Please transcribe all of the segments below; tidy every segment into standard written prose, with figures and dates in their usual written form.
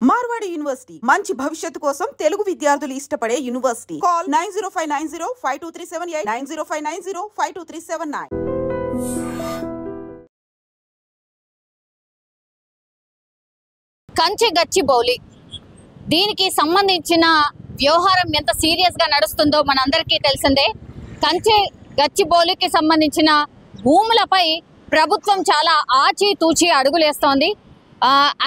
Marwadi university మంచి భవిష్యత్తు కోసం తెలుగు విద్యార్థులు ఇష్టపడే యూనివర్సిటీ. కాల్ 9059052378 9059052379. కంచె గచ్చిబౌలి దీనికి సంబంధించిన వ్యవహారం ఎంత సీరియస్ గా నడుస్తుందో మనందరికీ తెలిసిందే. కంచె గచ్చిబౌలికి సంబంధించిన భూములపై ప్రభుత్వం చాలా ఆచితూచి అడుగులేస్తోంది.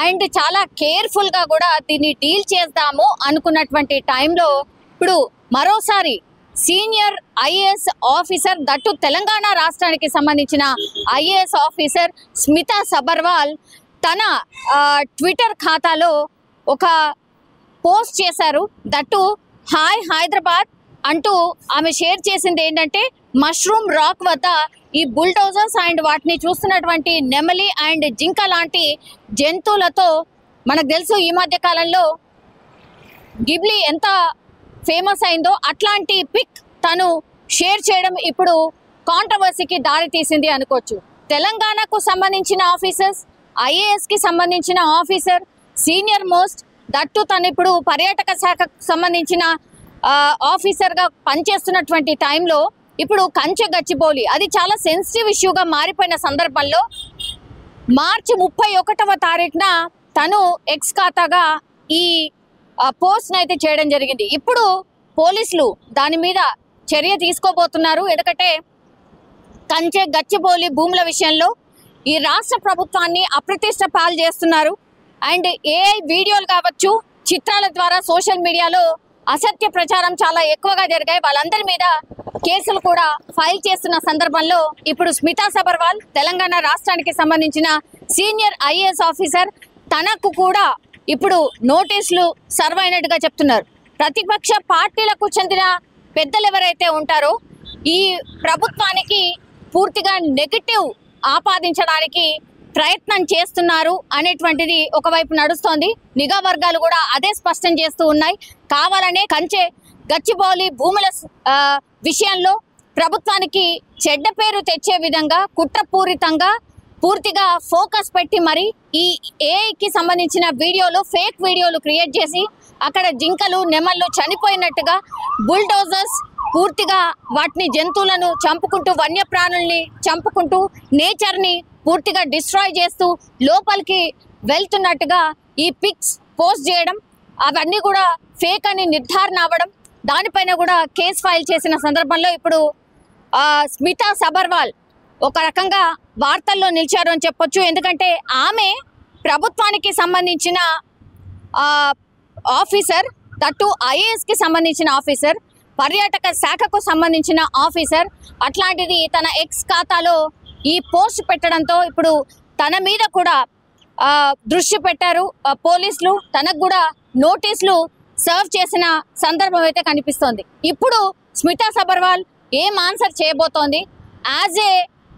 అండ్ చాలా కేర్ఫుల్ గా కూడా దీన్ని డీల్ చేద్దాము అనుకున్నటువంటి టైంలో ఇప్పుడు మరోసారి senior IAS officer, that Telangana రాష్ట్రానికి సంబంధించిన ఐఏఎస్ ఆఫీసర్ స్మితా సబర్వాల్ తన ట్విట్టర్ ఖాతాలో ఒక పోస్ట్ చేశారు. దట్టు హాయ్ హైదరాబాద్ అంటూ ఆమె షేర్ చేసింది ఏంటంటే, మష్రూమ్ రాక్ వద్ద ఈ బుల్డోజర్స్ అండ్ వాటిని చూస్తున్నటువంటి నెమలి అండ్ జింక లాంటి జంతువులతో మనకు తెలుసు ఈ మధ్య కాలంలో గిబ్లీ ఎంత ఫేమస్ అయిందో, అట్లాంటి పిక్ తను షేర్ చేయడం ఇప్పుడు కాంట్రవర్సీకి దారి తీసింది అనుకోవచ్చు. తెలంగాణకు సంబంధించిన ఆఫీసర్స్, ఐఏఎస్కి సంబంధించిన ఆఫీసర్, సీనియర్ మోస్ట్, దట్టు తను ఇప్పుడు పర్యాటక శాఖకు సంబంధించిన ఆఫీసర్గా పనిచేస్తున్నటువంటి టైంలో ఇప్పుడు కంచె గచ్చిబౌలి అది చాలా సెన్సిటివ్ ఇష్యూగా మారిపోయిన సందర్భంలో మార్చి 31వ తారీఖున తను ఎక్స్ ఖాతాగా ఈ పోస్ట్ని అయితే చేయడం జరిగింది. ఇప్పుడు పోలీసులు దాని మీద చర్య తీసుకోబోతున్నారు. ఎందుకంటే కంచె గచ్చిబౌలి భూముల విషయంలో ఈ రాష్ట్ర ప్రభుత్వాన్ని అప్రతిష్ట పాలు చేస్తున్నారు. అండ్ ఏఐ వీడియోలు కావచ్చు, చిత్రాల ద్వారా సోషల్ మీడియాలో అసత్య ప్రచారం చాలా ఎక్కువగా జరిగాయి. వాళ్ళందరి మీద కేసులు కూడా ఫైల్ చేస్తున్న సందర్భంలో ఇప్పుడు స్మితా సబర్వాల్ తెలంగాణ రాష్ట్రానికి సంబంధించిన సీనియర్ ఐఏఎస్ ఆఫీసర్ తనకు కూడా ఇప్పుడు నోటీసులు సర్వ్ అయినట్టుగా చెప్తున్నారు. ప్రతిపక్ష పార్టీలకు చెందిన పెద్దలు ఎవరైతే ఉంటారో ఈ ప్రభుత్వానికి పూర్తిగా నెగటివ్ ఆపాదించడానికి ప్రయత్నం చేస్తున్నారు అనేటువంటిది ఒకవైపు నడుస్తోంది. నిఘా వర్గాలు కూడా అదే స్పష్టం చేస్తూ ఉన్నాయి. కావాలనే కంచె గచ్చిబౌలి భూముల విషయంలో ప్రభుత్వానికి చెడ్డ పేరు తెచ్చే విధంగా కుట్రపూరితంగా పూర్తిగా ఫోకస్ పెట్టి మరి ఈ ఏఐకి సంబంధించిన వీడియోలు, ఫేక్ వీడియోలు క్రియేట్ చేసి అక్కడ జింకలు, నెమళ్ళు చనిపోయినట్టుగా బుల్డోజర్స్ పూర్తిగా వాటిని జంతువులను చంపుకుంటూ, వన్యప్రాణుల్ని చంపుకుంటూ, నేచర్ని పూర్తిగా డిస్ట్రాయ్ చేస్తూ లోపలికి వెళ్తున్నట్టుగా ఈ పిక్స్ పోస్ట్ చేయడం, అవన్నీ కూడా ఫేక్ అని నిర్ధారణ అవ్వడం, దానిపైన కూడా కేసు ఫైల్ చేసిన సందర్భంలో ఇప్పుడు స్మితా సబర్వాల్ ఒక రకంగా వార్తల్లో నిలిచారు అని చెప్పొచ్చు. ఎందుకంటే ఆమె ప్రభుత్వానికి సంబంధించిన ఆఫీసర్, దట్టు ఐఏఎస్కి సంబంధించిన ఆఫీసర్, పర్యాటక శాఖకు సంబంధించిన ఆఫీసర్. అట్లాంటిది తన ఎక్స్ ఖాతాలో ఈ పోస్ట్ పెట్టడంతో ఇప్పుడు తన మీద కూడా దృష్టి పెట్టారు పోలీసులు. తనకు కూడా నోటీసులు సర్వ్ చేసిన సందర్భం అయితే కనిపిస్తోంది. ఇప్పుడు స్మితా సబర్వాల్ ఏం ఆన్సర్ చేయబోతోంది?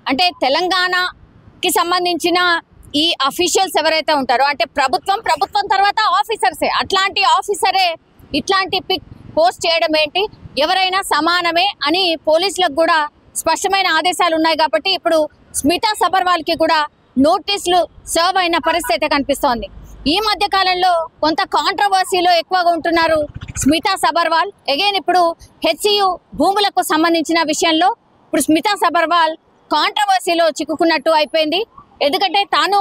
అంటే తెలంగాణకి సంబంధించిన ఈ అఫీషియల్స్ ఎవరైతే ఉంటారో, అంటే ప్రభుత్వం తర్వాత ఆఫీసర్సే, అట్లాంటి ఆఫీసరే ఇట్లాంటి పిక్ పోస్ట్ చేయడం ఏంటి? ఎవరైనా సమానమే అని పోలీసులకు కూడా స్పష్టమైన ఆదేశాలు ఉన్నాయి. కాబట్టి ఇప్పుడు స్మితా సబర్వాల్కి కూడా నోటీసులు సర్వ్ అయిన పరిస్థితి అయితే కనిపిస్తోంది. ఈ మధ్య కాలంలో కొంత కాంట్రవర్సీలో ఎక్కువగా ఉంటున్నారు స్మితా సబర్వాల్. అగైన్ ఇప్పుడు హెచ్సియు భూములకు సంబంధించిన విషయంలో ఇప్పుడు స్మితా సబర్వాల్ కాంట్రవర్సీలో చిక్కుకున్నట్టు అయిపోయింది. ఎందుకంటే తాను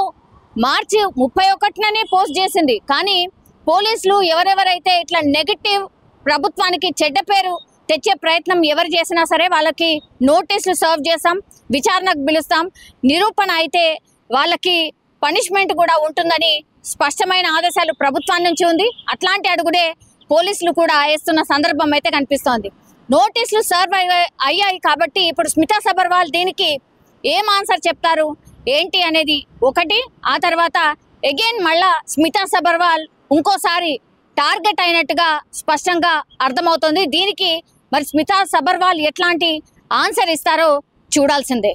మార్చి 31నే పోస్ట్ చేసింది. కానీ పోలీసులు ఎవరెవరైతే ఇట్లా నెగటివ్, ప్రభుత్వానికి చెడ్డ పేరు తెచ్చే ప్రయత్నం ఎవరు చేసినా సరే వాళ్ళకి నోటీసులు సర్వ్ చేస్తాం, విచారణకు పిలుస్తాం, నిరూపణ అయితే వాళ్ళకి పనిష్మెంట్ కూడా ఉంటుందని స్పష్టమైన ఆదేశాలు ప్రభుత్వం నుంచి ఉంది. అట్లాంటి అడుగుడే పోలీసులు కూడా వేస్తున్న సందర్భం అయితే కనిపిస్తోంది. నోటీసులు సర్వ్ అయ్యాయి కాబట్టి ఇప్పుడు స్మితా సబర్వాల్ దీనికి ఏం ఆన్సర్ చెప్తారు ఏంటి అనేది ఒకటి. ఆ తర్వాత అగైన్ మళ్ళా స్మితా సబర్వాల్ ఇంకోసారి టార్గెట్ అయినట్టుగా స్పష్టంగా అర్థమవుతోంది. దీనికి మరి స్మితా సబర్వాల్ ఎట్లాంటి ఆన్సర్ ఇస్తారో చూడాల్సిందే.